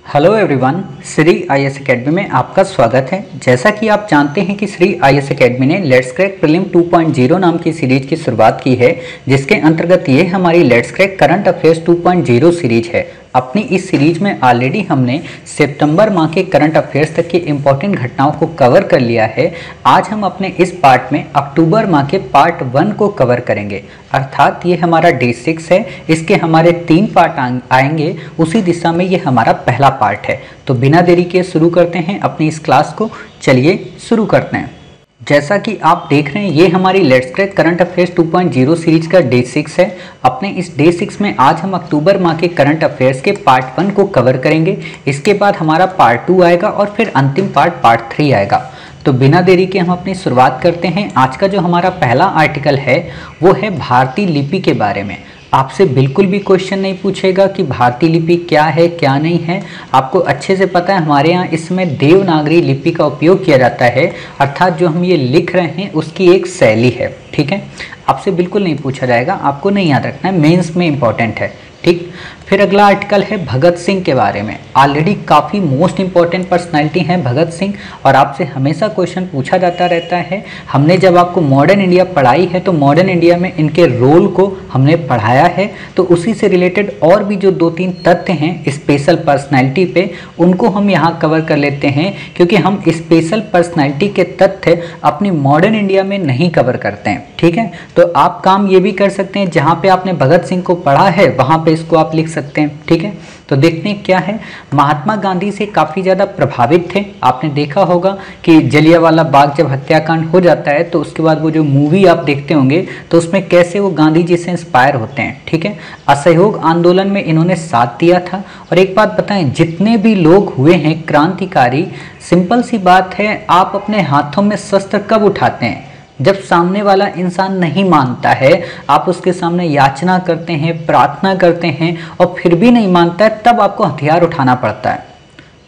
Hello everyone, Shri IAS academy में आपका स्वागत है। जैसा कि आप जानते हैं कि श्री आईएएस एकेडमी ने लेट्स क्रैक प्रीलिम 2.0 नाम की सीरीज की शुरुआत की है, जिसके अंतर्गत ये हमारी let's crack current affairs 2.0 series है। अपनी इस सीरीज में ऑलरेडी हमने सितंबर माह के करंट अफेयर्स तक की इंपॉर्टेंट घटनाओं को कवर कर लिया है। आज हम अपने इस पार्ट में अक्टूबर माह के पार्ट 1 को कवर करेंगे, अर्थात ये हमारा डे 6 है। इसके हमारे 3 पार्ट आएंगे, उसी दिशा में ये हमारा पहला पार्ट है। तो बिना देरी के शुरू करते हैं अपनी इस क्लास को। चलिए शुरू करते हैं। जैसा कि आप देख रहे हैं, ये हमारी let's crack current affairs 2.0 series का डे 6 है। अपने इस डे 6 में आज हम अक्टूबर माह के करंट अफेयर्स के पार्ट 1 को कवर करेंगे। इसके बाद हमारा पार्ट 2 आएगा और फिर अंतिम पार्ट 3 आएगा। तो बिना देरी के हम अपनी शुरुआत करते हैं। आज का जो हमारा पहला आर्टिकल है वो है भारतीय लिपि के बारे में। आपसे बिल्कुल भी क्वेश्चन नहीं पूछेगा कि भारतीय लिपि क्या है क्या नहीं है। आपको अच्छे से पता है, हमारे यहाँ इसमें देवनागरी लिपि का उपयोग किया जाता है, अर्थात जो हम ये लिख रहे हैं उसकी एक शैली है। ठीक है, आपसे बिल्कुल नहीं पूछा जाएगा, आपको नहीं याद रखना है, मेंस में इंपॉर्टेंट है। ठीक, फिर अगला आर्टिकल है भगत सिंह के बारे में। ऑलरेडी काफ़ी मोस्ट इंपॉर्टेंट पर्सनालिटी हैं भगत सिंह, और आपसे हमेशा क्वेश्चन पूछा जाता रहता है। हमने जब आपको मॉडर्न इंडिया पढ़ाई है तो मॉडर्न इंडिया में इनके रोल को हमने पढ़ाया है, तो उसी से रिलेटेड और भी जो 2-3 तथ्य हैं स्पेशल पर्सनैलिटी पे, उनको हम यहाँ कवर कर लेते हैं, क्योंकि हम स्पेशल पर्सनैलिटी के तथ्य अपनी मॉडर्न इंडिया में नहीं कवर करते हैं। ठीक है, तो आप काम ये भी कर सकते हैं, जहाँ पे आपने भगत सिंह को पढ़ा है वहाँ पे इसको आप लिख सकते हैं। ठीक है, तो देखते हैं क्या है। महात्मा गांधी से काफ़ी ज़्यादा प्रभावित थे। आपने देखा होगा कि जलियांवाला बाग जब हत्याकांड हो जाता है तो उसके बाद वो जो मूवी आप देखते होंगे तो उसमें कैसे वो गांधी जी से इंस्पायर होते हैं। ठीक है, असहयोग आंदोलन में इन्होंने साथ दिया था। और एक बात बताएं, जितने भी लोग हुए हैं क्रांतिकारी, सिंपल सी बात है, आप अपने हाथों में शस्त्र कब उठाते हैं? जब सामने वाला इंसान नहीं मानता है, आप उसके सामने याचना करते हैं, प्रार्थना करते हैं, और फिर भी नहीं मानता है, तब आपको हथियार उठाना पड़ता है।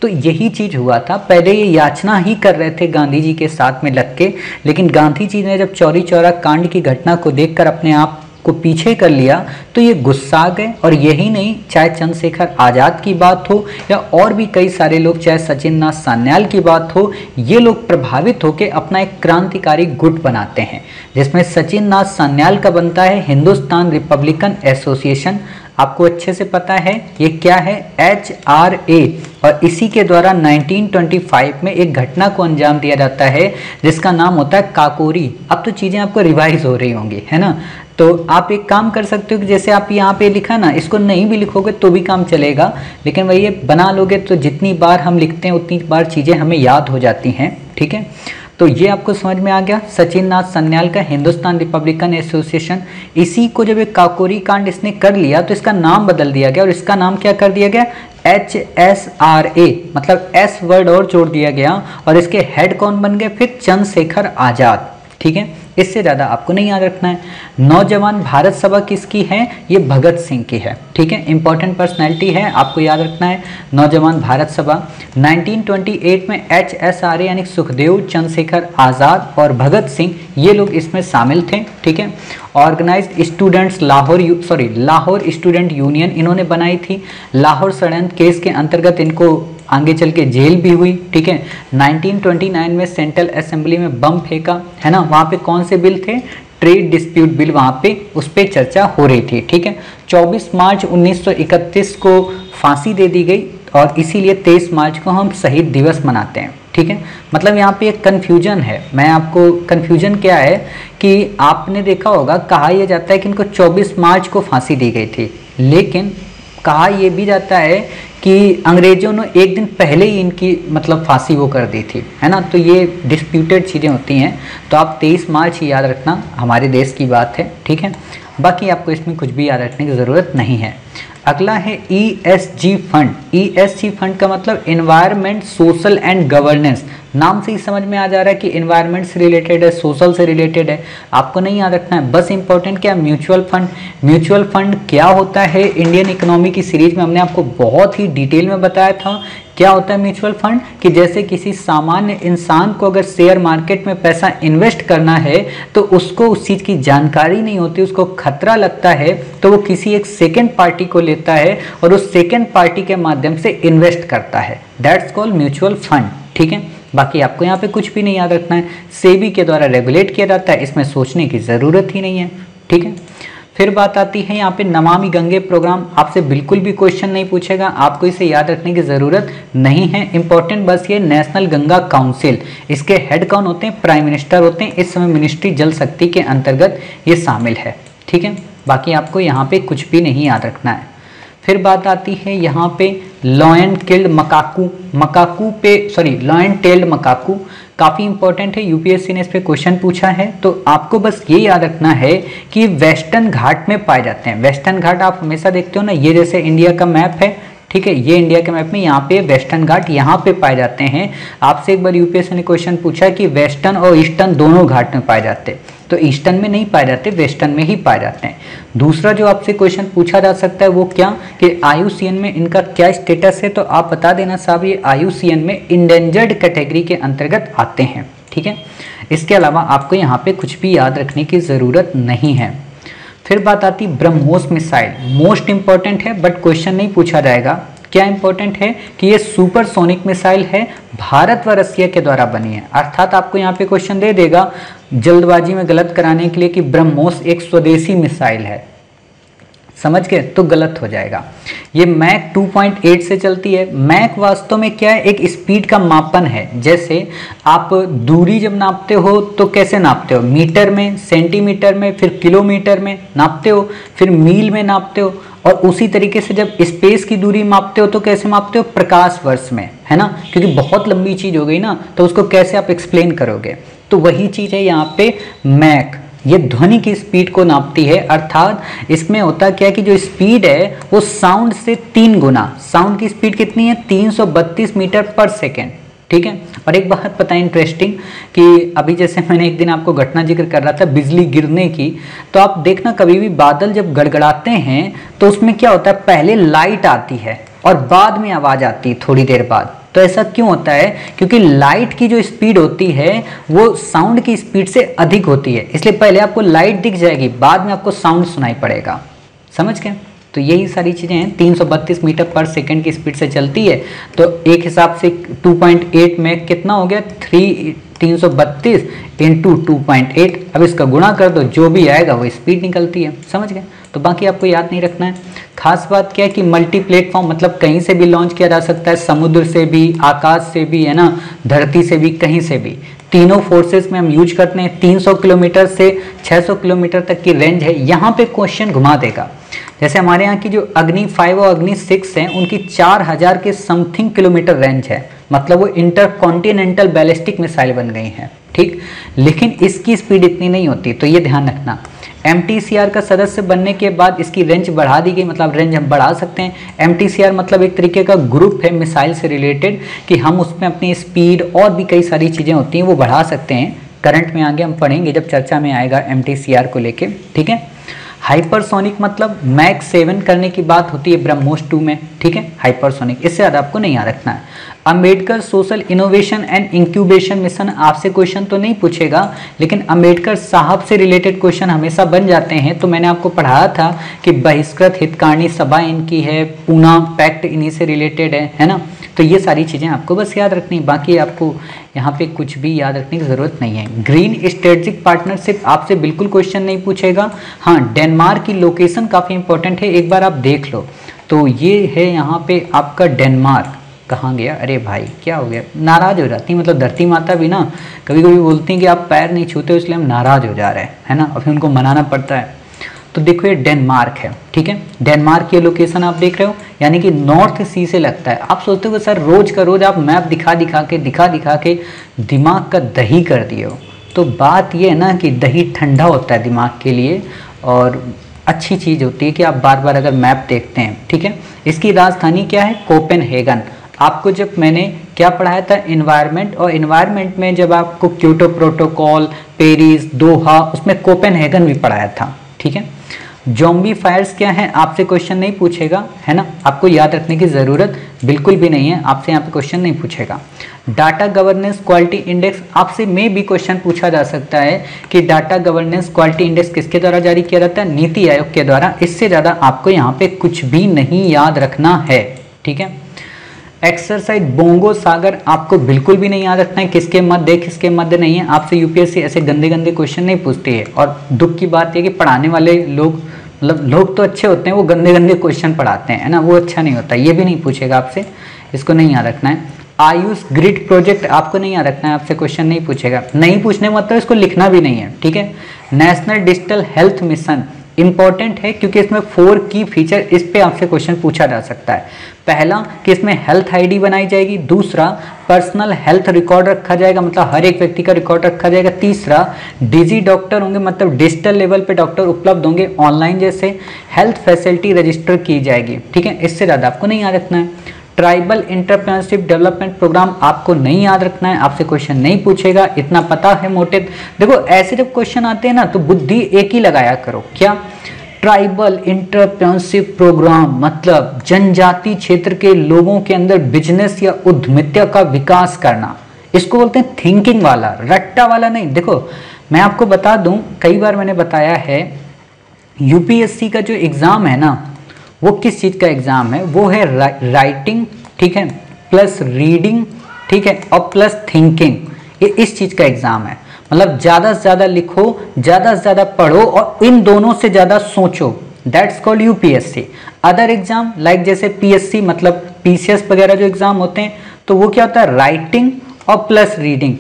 तो यही चीज हुआ था। पहले ये याचना ही कर रहे थे गांधी जी के साथ में लग के, लेकिन गांधी जी ने जब चौरी चौरा कांड की घटना को देखकर अपने आप को पीछे कर लिया तो ये गुस्सा गए। और यही नहीं, चाहे चंद्रशेखर आज़ाद की बात हो या और भी कई सारे लोग, चाहे सचिन नाथ सान्याल की बात हो, ये लोग प्रभावित होकर अपना एक क्रांतिकारी गुट बनाते हैं, जिसमें सचिन नाथ सान्याल का बनता है हिंदुस्तान रिपब्लिकन एसोसिएशन। आपको अच्छे से पता है ये क्या है, HRA। और इसी के द्वारा 1925 में एक घटना को अंजाम दिया जाता है जिसका नाम होता है काकोरी। अब तो चीज़ें आपको रिवाइज हो रही होंगी, है ना। तो आप एक काम कर सकते हो कि जैसे आप यहाँ पे लिखा ना, इसको नहीं भी लिखोगे तो भी काम चलेगा, लेकिन वही ये बना लोगे तो जितनी बार हम लिखते हैं उतनी बार चीज़ें हमें याद हो जाती हैं। ठीक है, तो ये आपको समझ में आ गया। सचिन नाथ सान्याल का हिंदुस्तान रिपब्लिकन एसोसिएशन, इसी को जब एक काकोरी कांड इसने कर लिया तो इसका नाम बदल दिया गया, और इसका नाम क्या कर दिया गया, HSRA, मतलब S वर्ड और जोड़ दिया गया। और इसके हेड कौन बन गए फिर, चंद्रशेखर आज़ाद। ठीक है, इससे ज़्यादा आपको नहीं याद रखना है। नौजवान भारत सभा किसकी है, ये भगत सिंह की है। ठीक है, इंपॉर्टेंट पर्सनैलिटी है, आपको याद रखना है। नौजवान भारत सभा 1928 में HSRA यानी सुखदेव, चंद्रशेखर आज़ाद और भगत सिंह, ये लोग इसमें शामिल थे। ठीक है, organised students Lahore student union इन्होंने बनाई थी। लाहौर षड्यंत्र केस के अंतर्गत इनको आगे चल के जेल भी हुई। ठीक है, 1929 में सेंट्रल असेंबली में बम फेंका, है ना। वहाँ पे कौन से बिल थे, ट्रेड डिस्प्यूट बिल, वहाँ पे उस पर चर्चा हो रही थी। ठीक है, 24 मार्च 1931 को फांसी दे दी गई, और इसीलिए 23 मार्च को हम शहीद दिवस मनाते हैं। ठीक है, मतलब यहाँ पे एक कन्फ्यूजन है। मैं आपको कन्फ्यूजन क्या है कि आपने देखा होगा, कहा यह जाता है कि इनको 24 मार्च को फांसी दी गई थी, लेकिन कहा यह भी जाता है कि अंग्रेजों ने एक दिन पहले ही इनकी मतलब फांसी वो कर दी थी, है ना। तो ये डिस्प्यूटेड चीज़ें होती हैं, तो आप 23 मार्च ही याद रखना, हमारे देश की बात है। ठीक है, बाकी आपको इसमें कुछ भी याद रखने की ज़रूरत नहीं है। अगला है ESG फंड। ESG फंड का मतलब इन्वायरमेंट, सोशल एंड गवर्नेंस। नाम से ही समझ में आ जा रहा है कि इन्वायरमेंट से रिलेटेड है, सोशल से रिलेटेड है। आपको नहीं याद रखना है, बस इंपॉर्टेंट क्या, म्यूचुअल फंड। म्यूचुअल फंड क्या होता है, इंडियन इकोनॉमी की सीरीज में हमने आपको बहुत ही डिटेल में बताया था क्या होता है म्यूचुअल फंड? कि जैसे किसी सामान्य इंसान को अगर शेयर मार्केट में पैसा इन्वेस्ट करना है तो उसको उस चीज़ की जानकारी नहीं होती, उसको खतरा लगता है, तो वो किसी एक सेकेंड पार्टी को लेता है और उस सेकेंड पार्टी के माध्यम से इन्वेस्ट करता है। That's called mutual fund. ठीक है, बाकी आपको यहाँ पे कुछ भी नहीं याद रखना है। सेबी के द्वारा रेगुलेट किया जाता है, इसमें सोचने की ज़रूरत ही नहीं है। ठीक है, फिर बात आती है यहाँ पे नमामि गंगे प्रोग्राम। आपसे बिल्कुल भी क्वेश्चन नहीं पूछेगा, आपको इसे याद रखने की ज़रूरत नहीं है। इंपॉर्टेंट बस ये नेशनल गंगा काउंसिल, इसके हेड कौन होते हैं? प्राइम मिनिस्टर होते हैं। इस समय मिनिस्ट्री जल शक्ति के अंतर्गत ये शामिल है। ठीक है, बाकी आपको यहाँ पे कुछ भी नहीं याद रखना है। फिर बात आती है यहाँ पे लॉयन टेल्ड मकाकू, काफ़ी इंपॉर्टेंट है, यूपीएससी ने इस पे क्वेश्चन पूछा है। तो आपको बस ये याद रखना है कि वेस्टर्न घाट में पाए जाते हैं। वेस्टर्न घाट आप हमेशा देखते हो ना, ये जैसे इंडिया का मैप है, ठीक है, ये इंडिया के मैप में यहाँ पे वेस्टर्न घाट यहाँ पे पाए जाते हैं। आपसे एक बार यूपीएससी ने क्वेश्चन पूछा कि वेस्टर्न और ईस्टर्न दोनों घाट में पाए जाते हैं, तो ईस्टर्न में नहीं पाए जाते, वेस्टर्न में ही पाए जाते हैं। दूसरा जो आपसे क्वेश्चन पूछा जा सकता है वो क्या, कि IUCN में इनका क्या स्टेटस है, तो आप बता देना साहब ये IUCN में इंडेंजर्ड कैटेगरी के अंतर्गत आते हैं। ठीक है, इसके अलावा आपको यहाँ पे कुछ भी याद रखने की ज़रूरत नहीं है। फिर बात आती ब्रह्मोस मिसाइल, मोस्ट इंपॉर्टेंट है बट क्वेश्चन नहीं पूछा जाएगा। क्या इंपॉर्टेंट है कि ये सुपरसोनिक मिसाइल है, भारत व रसिया के द्वारा बनी है। अर्थात आपको यहाँ पे क्वेश्चन दे देगा जल्दबाजी में गलत कराने के लिए कि ब्रह्मोस एक स्वदेशी मिसाइल है, समझ गए, तो गलत हो जाएगा। ये मैक 2.8 से चलती है। मैक वास्तव में क्या है? एक स्पीड का मापन है। जैसे आप दूरी जब नापते हो तो कैसे नापते हो? मीटर में, सेंटीमीटर में, फिर किलोमीटर में नापते हो, फिर मील में नापते हो, और उसी तरीके से जब स्पेस की दूरी मापते हो तो कैसे मापते हो? प्रकाश वर्ष में, है ना, क्योंकि बहुत लंबी चीज हो गई ना, तो उसको कैसे आप एक्सप्लेन करोगे? तो वही चीज है यहाँ पे मैक, ये ध्वनि की स्पीड को नापती है। अर्थात इसमें होता क्या है कि जो स्पीड है वो साउंड से 3 गुना, साउंड की स्पीड कितनी है? 332 मीटर पर सेकेंड। ठीक है, और एक बात पता है इंटरेस्टिंग, कि अभी जैसे मैंने एक दिन आपको घटना जिक्र कर रहा था बिजली गिरने की, तो आप देखना कभी भी बादल जब गड़गड़ाते हैं तो उसमें क्या होता है, पहले लाइट आती है और बाद में आवाज़ आती है थोड़ी देर बाद। तो ऐसा क्यों होता है? क्योंकि लाइट की जो स्पीड होती है वो साउंड की स्पीड से अधिक होती है, इसलिए पहले आपको लाइट दिख जाएगी, बाद में आपको साउंड सुनाई पड़ेगा। समझ गए? तो यही सारी चीज़ें हैं। 332 मीटर पर सेकंड की स्पीड से चलती है, तो एक हिसाब से 2.8 में कितना हो गया? 332 इंटू 2.8। अब इसका गुणा कर दो, जो भी आएगा वो स्पीड निकलती है। समझ गए? तो बाकी आपको याद नहीं रखना है। खास बात क्या है कि मल्टी प्लेटफॉर्म, मतलब कहीं से भी लॉन्च किया जा सकता है, समुद्र से भी, आकाश से भी, है ना, धरती से भी, कहीं से भी। तीनों फोर्सेस में हम यूज करते हैं। 300 किलोमीटर से 600 किलोमीटर तक की रेंज है। यहाँ पे क्वेश्चन घुमा देगा। जैसे हमारे यहाँ की जो अग्नि 5 और अग्नि 6 हैं, उनकी 4000 के समथिंग किलोमीटर रेंज है, मतलब वो इंटरकॉन्टिनेंटल बैलिस्टिक मिसाइल बन गई हैं। ठीक, लेकिन इसकी स्पीड इतनी नहीं होती, तो ये ध्यान रखना। MTCR का सदस्य बनने के बाद इसकी रेंज बढ़ा दी गई, मतलब रेंज हम बढ़ा सकते हैं। MTCR मतलब एक तरीके का ग्रुप है मिसाइल से रिलेटेड, कि हम उसमें अपनी स्पीड और भी कई सारी चीज़ें होती हैं वो बढ़ा सकते हैं। करंट में आगे हम पढ़ेंगे जब चर्चा में आएगा MTCR को लेके। ठीक है, हाइपरसोनिक मतलब मैक 7 करने की बात होती है ब्रह्मोस 2 में। ठीक है, हाइपरसोनिक, इससे ज़्यादा आपको नहीं याद रखना है। Ambedkar social innovation and incubation mission, आपसे क्वेश्चन तो नहीं पूछेगा, लेकिन अंबेडकर साहब से रिलेटेड क्वेश्चन हमेशा बन जाते हैं। तो मैंने आपको पढ़ाया था कि बहिष्कृत हितकारिणी सभा इनकी है, पूना पैक्ट इन्हीं से रिलेटेड है ना। तो ये सारी चीज़ें आपको बस याद रखनी, बाकी आपको यहाँ पे कुछ भी याद रखने की ज़रूरत नहीं है। ग्रीन स्ट्रेटेजिक पार्टनरशिप आपसे बिल्कुल क्वेश्चन नहीं पूछेगा। हाँ, डेनमार्क की लोकेशन काफ़ी इंपॉर्टेंट है, एक बार आप देख लो। तो ये है यहाँ पे आपका डेनमार्क। कहाँ गया? अरे भाई क्या हो गया? नाराज़ हो जाती, मतलब धरती माता भी ना कभी कभी बोलती हैं कि आप पैर नहीं छूते हो, इसलिए हम नाराज़ हो जा रहे हैं, है ना, और फिर उनको मनाना पड़ता है। तो देखो ये डेनमार्क है। ठीक है, डेनमार्क की लोकेशन आप देख रहे हो, यानी कि नॉर्थ सी से लगता है। आप सोचते हो सर रोज का रोज आप मैप दिखा दिखा के दिमाग का दही कर दिए हो। तो बात ये है ना कि दही ठंडा होता है दिमाग के लिए, और अच्छी चीज़ होती है कि आप बार बार अगर मैप देखते हैं। ठीक है, इसकी राजधानी क्या है? कोपेनहेगन। आपको जब मैंने क्या पढ़ाया था? इन्वायरमेंट, और इन्वायरमेंट में जब आपको क्योटो प्रोटोकॉल, पेरिस, दोहा, उसमें कोपेनहेगन भी पढ़ाया था। ठीक है, ज़ॉम्बी फायर्स क्या है आपसे क्वेश्चन नहीं पूछेगा, है ना, आपको याद रखने की ज़रूरत बिल्कुल भी नहीं है, आपसे यहाँ पे क्वेश्चन नहीं पूछेगा। डाटा गवर्नेंस क्वालिटी इंडेक्स आपसे में भी क्वेश्चन पूछा जा सकता है कि डाटा गवर्नेंस क्वालिटी इंडेक्स किसके द्वारा जारी किया जाता है, नीति आयोग के द्वारा। इससे ज़्यादा आपको यहाँ पे कुछ भी नहीं याद रखना है, ठीक है। एक्सरसाइज बोंगो सागर आपको बिल्कुल भी नहीं याद रखना है, किसके मध्य है किसके मध्य नहीं है। आपसे यूपीएससी ऐसे गंदे गंदे क्वेश्चन नहीं पूछती है, और दुख की बात है कि पढ़ाने वाले लोग, मतलब लोग तो अच्छे होते हैं, वो गंदे गंदे क्वेश्चन पढ़ाते हैं, है ना, वो अच्छा नहीं होता। ये भी नहीं पूछेगा आपसे, इसको नहीं याद रखना है। आयुष ग्रिड प्रोजेक्ट आपको नहीं याद रखना है, आपसे क्वेश्चन नहीं पूछेगा, नहीं पूछने मतलब इसको लिखना भी नहीं है, ठीक है। National digital health mission important है क्योंकि इसमें 4 की फीचर, इस पे आपसे क्वेश्चन पूछा जा सकता है। पहला कि इसमें हेल्थ आईडी बनाई जाएगी, दूसरा पर्सनल हेल्थ रिकॉर्ड रखा जाएगा, मतलब हर एक व्यक्ति का रिकॉर्ड रखा जाएगा, तीसरा डिजी डॉक्टर होंगे, मतलब डिजिटल लेवल पे डॉक्टर उपलब्ध होंगे ऑनलाइन, जैसे हेल्थ फैसिलिटी रजिस्टर की जाएगी, ठीक है। इससे ज़्यादा आपको नहीं याद रखना है। ट्राइबल एंटरप्रेन्योरशिप डेवलपमेंट प्रोग्राम आपको नहीं याद रखना है, आपसे क्वेश्चन नहीं पूछेगा, इतना पता है मोटे। देखो ऐसे जब क्वेश्चन आते हैं ना तो बुद्धि एक ही लगाया करो, क्या, ट्राइबल एंटरप्रेन्योरशिप प्रोग्राम मतलब जनजाति क्षेत्र के लोगों के अंदर बिजनेस या उद्यमिता का विकास करना, इसको बोलते हैं थिंकिंग वाला, रट्टा वाला नहीं। देखो मैं आपको बता दूं, कई बार मैंने बताया है, यूपीएससी का जो एग्जाम है ना, वो किस चीज़ का एग्जाम है, वो है राइटिंग, ठीक है, प्लस रीडिंग, ठीक है, और प्लस थिंकिंग, ये इस चीज़ का एग्जाम है। मतलब ज़्यादा से ज़्यादा लिखो, ज़्यादा से ज़्यादा पढ़ो, और इन दोनों से ज़्यादा सोचो, that's called UPSC. Other exam like जैसे पीएससी मतलब पीसीएस वगैरह जो एग्जाम होते हैं, तो वो क्या होता है, राइटिंग और प्लस रीडिंग,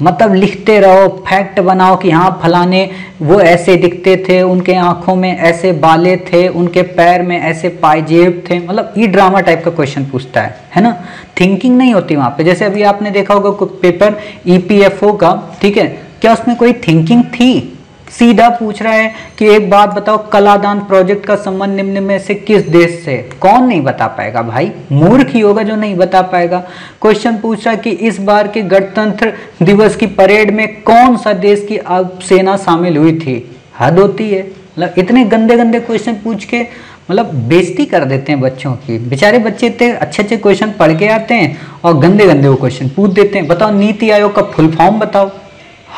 मतलब लिखते रहो, फैक्ट बनाओ कि हाँ फलाने वो ऐसे दिखते थे, उनके आंखों में ऐसे बाले थे, उनके पैर में ऐसे पायजेब थे, मतलब ये ड्रामा टाइप का क्वेश्चन पूछता है ना। थिंकिंग नहीं होती वहाँ पे। जैसे अभी आपने देखा होगा पेपर ईपीएफओ का, ठीक है, क्या उसमें कोई थिंकिंग थी? सीधा पूछ रहा है कि एक बात बताओ, कलादान प्रोजेक्ट का संबंध निम्न में से किस देश से? कौन नहीं बता पाएगा भाई, मूर्ख ही होगा जो नहीं बता पाएगा। क्वेश्चन पूछ रहा है कि इस बार के गणतंत्र दिवस की परेड में कौन सा देश की सेना शामिल हुई थी? हद होती है। मतलब इतने गंदे गंदे क्वेश्चन पूछ के मतलब बेइज्जती कर देते हैं बच्चों की। बेचारे बच्चे इतने अच्छे अच्छे क्वेश्चन पढ़ के आते हैं और गंदे गंदे वो क्वेश्चन पूछ देते हैं। बताओ नीति आयोग का फुल फॉर्म बताओ।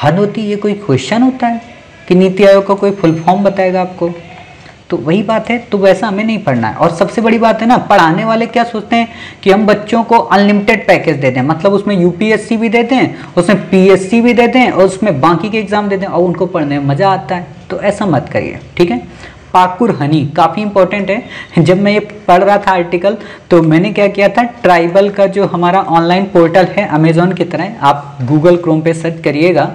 हद होती है, ये कोई क्वेश्चन होता है कि नीति आयोग का कोई फुल फॉर्म बताएगा आपको? तो वही बात है, तो वैसा हमें नहीं पढ़ना है। और सबसे बड़ी बात है ना, पढ़ाने वाले क्या सोचते हैं कि हम बच्चों को अनलिमिटेड पैकेज दे दें, मतलब उसमें यूपीएससी भी देते हैं, उसमें पीएससी भी देते हैं और उसमें बाकी के एग्जाम देते हैं और उनको पढ़ने में मजा आता है। तो ऐसा मत करिए, ठीक है। पाकुर हनी काफ़ी इंपॉर्टेंट है। जब मैं ये पढ़ रहा था आर्टिकल तो मैंने क्या किया था, ट्राइबल का जो हमारा ऑनलाइन पोर्टल है अमेजोन की तरह, आप गूगल क्रोम पे सर्च करिएगा,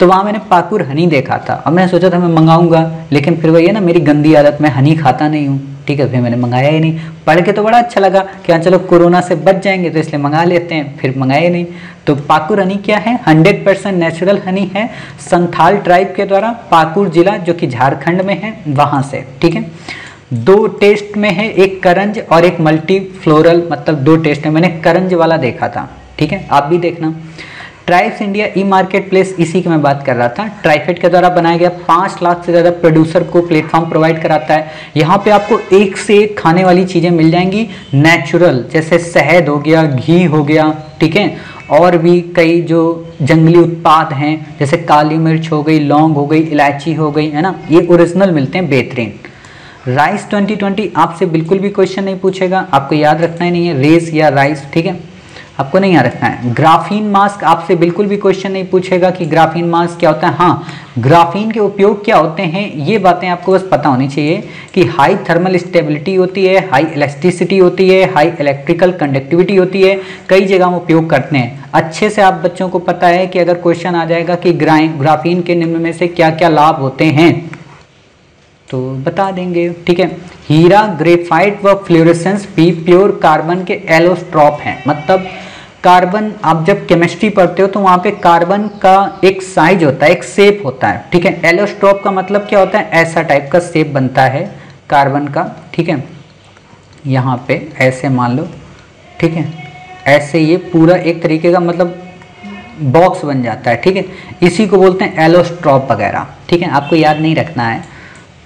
तो वहाँ मैंने पाकुर हनी देखा था। अब मैं सोचा था मैं मंगाऊंगा, लेकिन फिर वही है ना, मेरी गंदी आदत, मैं हनी खाता नहीं हूँ, ठीक है, फिर मैंने मंगाया ही नहीं। पढ़ के तो बड़ा अच्छा लगा कि हाँ चलो कोरोना से बच जाएंगे तो इसलिए मंगा लेते हैं, फिर मंगाए नहीं। तो पाकुर हनी क्या है? 100% नेचुरल हनी है, संथाल ट्राइब के द्वारा, पाकुर जिला जो कि झारखंड में है वहाँ से, ठीक है। 2 टेस्ट में है, एक करंज और एक मल्टी फ्लोरल, मतलब 2 टेस्ट में। मैंने करंज वाला देखा था, ठीक है, आप भी देखना। ट्राइब्स इंडिया ई मार्केट प्लेस, इसी की मैं बात कर रहा था, ट्राइफेड के द्वारा बनाया गया, 5 लाख से ज़्यादा प्रोड्यूसर को प्लेटफॉर्म प्रोवाइड कराता है। यहाँ पे आपको एक से एक खाने वाली चीज़ें मिल जाएंगी नेचुरल, जैसे शहद हो गया, घी हो गया, ठीक है, और भी कई जो जंगली उत्पाद हैं जैसे काली मिर्च हो गई, लौंग हो गई, इलायची हो गई, है ना, ये ओरिजिनल मिलते हैं, बेहतरीन। राइस 2020 आपसे बिल्कुल भी क्वेश्चन नहीं पूछेगा, आपको याद रखना ही नहीं है, रेस या राइस, ठीक है, आपको नहीं याद रखना है। ग्राफीन मास्क आपसे बिल्कुल भी क्वेश्चन नहीं पूछेगा कि ग्राफीन मास्क क्या होता है। हाँ, ग्राफीन के उपयोग क्या होते हैं ये बातें आपको बस पता होनी चाहिए कि हाई थर्मल स्टेबिलिटी होती है, हाई इलास्टिसिटी होती है, हाई इलेक्ट्रिकल कंडक्टिविटी होती है, कई जगह हम उपयोग करते हैं। अच्छे से आप बच्चों को पता है कि अगर क्वेश्चन आ जाएगा कि ग्राफीन के निम्न में से क्या क्या लाभ होते हैं तो बता देंगे, ठीक है। हीरा, ग्रेफाइट व फ्लोरेसेंस भी प्योर कार्बन के एलोस्ट्रॉप हैं, मतलब कार्बन आप जब केमिस्ट्री पढ़ते हो तो वहाँ पे कार्बन का एक साइज होता है, एक शेप होता है, ठीक है। एलोस्ट्रॉप का मतलब क्या होता है? ऐसा टाइप का शेप बनता है कार्बन का, ठीक है, यहाँ पे ऐसे मान लो, ठीक है, ऐसे ये पूरा एक तरीके का मतलब बॉक्स बन जाता है, ठीक है, इसी को बोलते हैं एलोस्ट्रॉप वगैरह, ठीक है, आपको याद नहीं रखना है।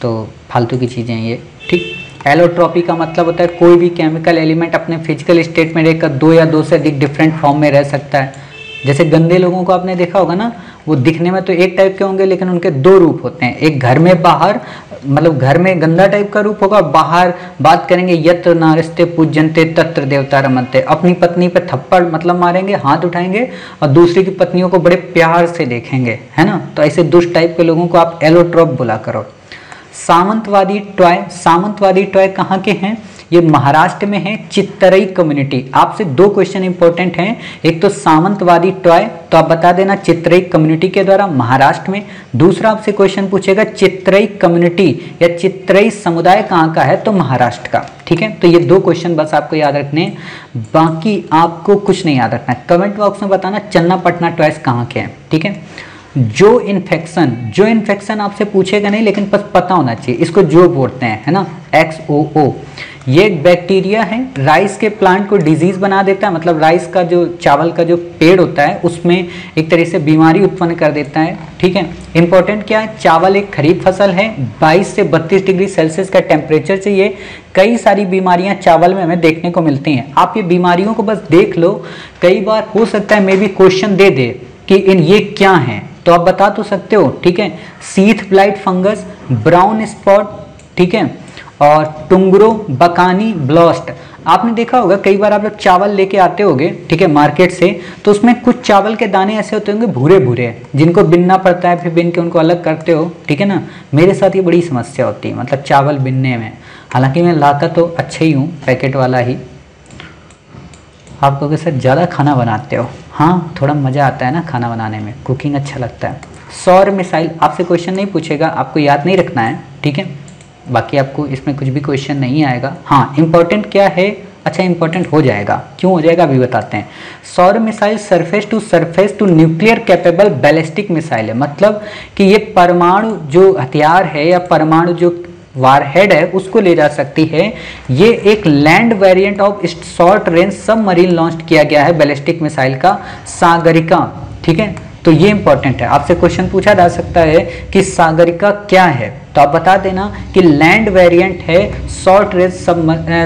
तो फालतू की चीज़ें ये, ठीक। एलोट्रॉपी का मतलब होता है कोई भी केमिकल एलिमेंट अपने फिजिकल स्टेट में रहकर दो या दो से अधिक डिफरेंट फॉर्म में रह सकता है। जैसे गंदे लोगों को आपने देखा होगा ना, वो दिखने में तो एक टाइप के होंगे लेकिन उनके दो रूप होते हैं, एक घर में बाहर, मतलब घर में गंदा टाइप का रूप होगा, बाहर बात करेंगे यत्र नारस्ते पूज्यन्ते तत्र देवता रमन्ते, अपनी पत्नी पे थप्पड़ मतलब मारेंगे, हाथ उठाएंगे और दूसरी की पत्नियों को बड़े प्यार से देखेंगे, है ना। तो ऐसे दुष्ट टाइप के लोगों को आप एलोट्रॉप बोला करो। सामंतवादी टॉय कहाँ के हैं? ये महाराष्ट्र में है, चित्तरई कम्युनिटी। आपसे दो क्वेश्चन इंपॉर्टेंट हैं, एक तो सामंतवादी टॉय, तो आप बता देना चित्तरई कम्युनिटी के द्वारा महाराष्ट्र में। दूसरा आपसे क्वेश्चन पूछेगा चित्तरई कम्युनिटी या चित्तरई समुदाय कहाँ का है, तो महाराष्ट्र का, ठीक है। तो ये दो क्वेश्चन बस आपको याद रखने, बाकी आपको कुछ नहीं याद रखना है। कमेंट बॉक्स में बताना चन्नापटना टॉयज कहाँ के हैं, ठीक है। जो इन्फेक्शन आपसे पूछेगा नहीं, लेकिन बस पता होना चाहिए, इसको जो बोलते हैं, है ना, XOO। ये एक बैक्टीरिया है, राइस के प्लांट को डिजीज बना देता है, मतलब राइस का जो चावल का जो पेड़ होता है उसमें एक तरह से बीमारी उत्पन्न कर देता है, ठीक है। इंपॉर्टेंट क्या है, चावल एक खरीफ फसल है, 22 से 32 डिग्री सेल्सियस का टेम्परेचर चाहिए। कई सारी बीमारियां चावल में हमें देखने को मिलती हैं, आप ये बीमारियों को बस देख लो, कई बार हो सकता है मे बी क्वेश्चन दे दे कि ये क्या है, तो आप बता तो सकते हो, ठीक है। Sheath blight fungus, brown spot, ठीक है, और टुंगरो बकानी ब्लॉस्ट। आपने देखा होगा कई बार आप लोग चावल लेके आते होगे, ठीक है, मार्केट से, तो उसमें कुछ चावल के दाने ऐसे होते होंगे भूरे भूरे, जिनको बिनना पड़ता है, फिर बिन के उनको अलग करते हो, ठीक है ना। मेरे साथ ये बड़ी समस्या होती है, मतलब चावल बिनने में। हालांकि मैं लाता तो अच्छा ही हूँ, पैकेट वाला ही। आप लोगों के साथ ज़्यादा खाना बनाते हो, हाँ, थोड़ा मज़ा आता है ना खाना बनाने में, कुकिंग अच्छा लगता है। सौर मिसाइल, आपसे क्वेश्चन नहीं पूछेगा, आपको याद नहीं रखना है, ठीक है। बाकी आपको इसमें कुछ भी क्वेश्चन नहीं आएगा। हाँ, इंपॉर्टेंट क्या है, अच्छा इंपॉर्टेंट हो जाएगा, क्यों हो जाएगा अभी बताते हैं। सौर missile surface to nuclear capable ballistic missile है, मतलब कि ये परमाणु जो हथियार है या परमाणु जो वारहेड है उसको ले जा सकती है। ये एक land variant of short range submarine launch किया गया है बैलिस्टिक मिसाइल का, सागरिका, ठीक है। तो ये इंपॉर्टेंट है, आपसे क्वेश्चन पूछा जा सकता है कि सागरिका क्या है, तो आप बता देना कि लैंड वेरिएंट है शॉर्ट रेंज